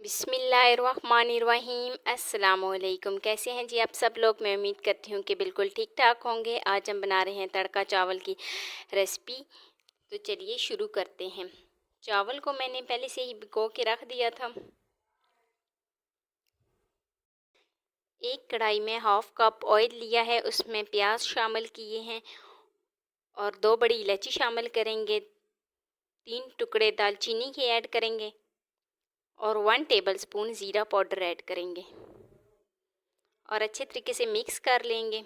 बिस्मिल्लाहिर्रहमानिर्रहीम। अस्सलामुअलैकुम। कैसे हैं जी आप सब लोग? मैं उम्मीद करती हूँ कि बिल्कुल ठीक ठाक होंगे। आज हम बना रहे हैं तड़का चावल की रेसिपी। तो चलिए शुरू करते हैं। चावल को मैंने पहले से ही भिगो के रख दिया था। एक कढ़ाई में हाफ कप ऑयल लिया है, उसमें प्याज शामिल किए हैं और 2 बड़ी इलायची शामिल करेंगे। 3 टुकड़े दालचीनी के ऐड करेंगे और 1 टेबलस्पून ज़ीरा पाउडर ऐड करेंगे और अच्छे तरीके से मिक्स कर लेंगे।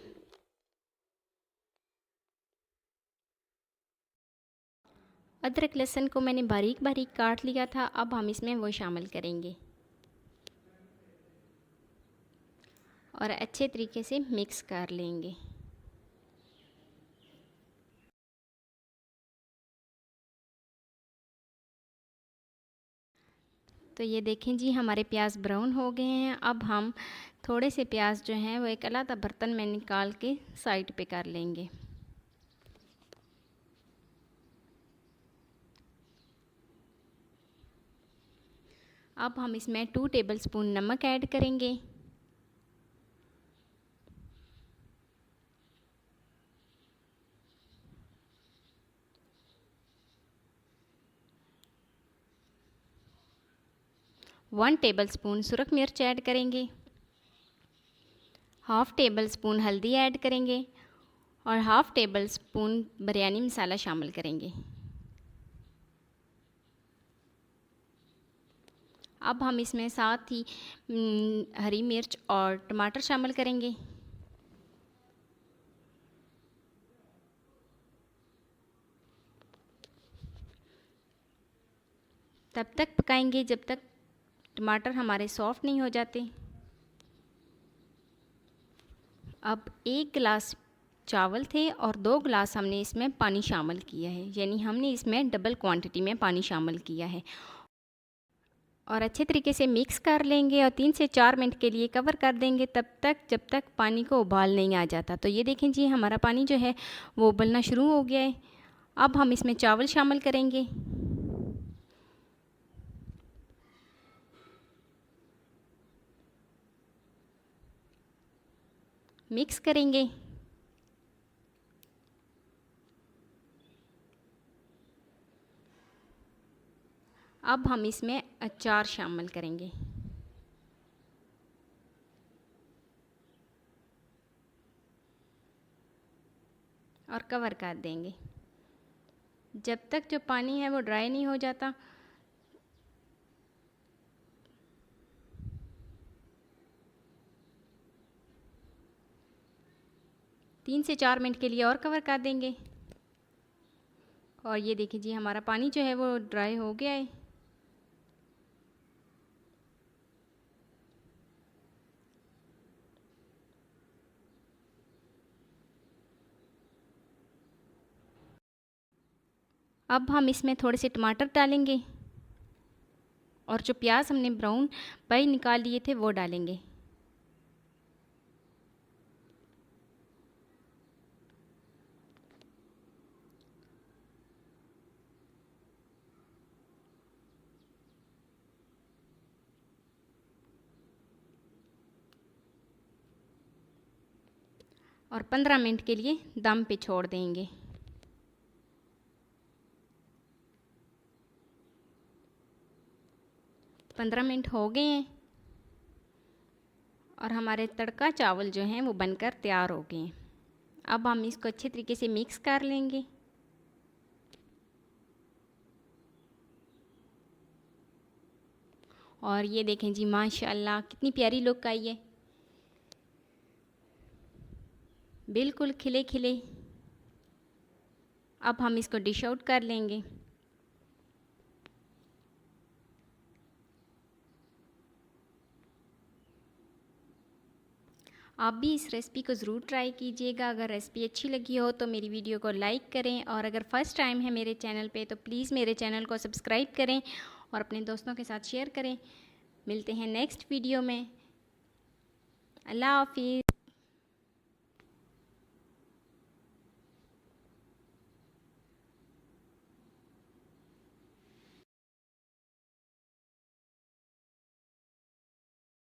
अदरक लहसुन को मैंने बारीक बारीक काट लिया था, अब हम इसमें वो शामिल करेंगे और अच्छे तरीके से मिक्स कर लेंगे। तो ये देखें जी, हमारे प्याज ब्राउन हो गए हैं। अब हम थोड़े से प्याज जो हैं वो एक अलग बर्तन में निकाल के साइड पे कर लेंगे। अब हम इसमें 2 टेबलस्पून नमक ऐड करेंगे वन टेबलस्पून सुरख मिर्च ऐड करेंगे, हाफ़ टेबल स्पून हल्दी ऐड करेंगे और हाफ़ टेबल स्पून बिरयानी मसाला शामिल करेंगे। अब हम इसमें साथ ही हरी मिर्च और टमाटर शामिल करेंगे। तब तक पकाएंगे जब तक टमाटर हमारे सॉफ्ट नहीं हो जाते। अब 1 गिलास चावल थे और 2 गिलास हमने इसमें पानी शामिल किया है, यानी हमने इसमें डबल क्वांटिटी में पानी शामिल किया है और अच्छे तरीके से मिक्स कर लेंगे और 3 से 4 मिनट के लिए कवर कर देंगे, तब तक जब तक पानी को उबाल नहीं आ जाता। तो ये देखें जी, हमारा पानी जो है वो उबलना शुरू हो गया है। अब हम इसमें चावल शामिल करेंगे, मिक्स करेंगे। अब हम इसमें अचार शामिल करेंगे और कवर कर देंगे जब तक जो पानी है वो ड्राई नहीं हो जाता। तीन से 4 मिनट के लिए और कवर कर देंगे और ये देखिए जी, हमारा पानी जो है वो ड्राई हो गया है। अब हम इसमें थोड़े से टमाटर डालेंगे और जो प्याज हमने ब्राउन पाई निकाल लिए थे वो डालेंगे। और 15 मिनट के लिए दम पे छोड़ देंगे। पंद्रह मिनट हो गए हैं और हमारे तड़का चावल जो हैं वो बनकर तैयार हो गए हैं। अब हम इसको अच्छे तरीके से मिक्स कर लेंगे और ये देखें जी, माशाल्लाह कितनी प्यारी लुक आई है, बिल्कुल खिले खिले। अब हम इसको डिश आउट कर लेंगे। आप भी इस रेसिपी को ज़रूर ट्राई कीजिएगा। अगर रेसिपी अच्छी लगी हो तो मेरी वीडियो को लाइक करें और अगर फ़र्स्ट टाइम है मेरे चैनल पे तो प्लीज़ मेरे चैनल को सब्सक्राइब करें और अपने दोस्तों के साथ शेयर करें। मिलते हैं नेक्स्ट वीडियो में। अल्लाह हाफ़िज़।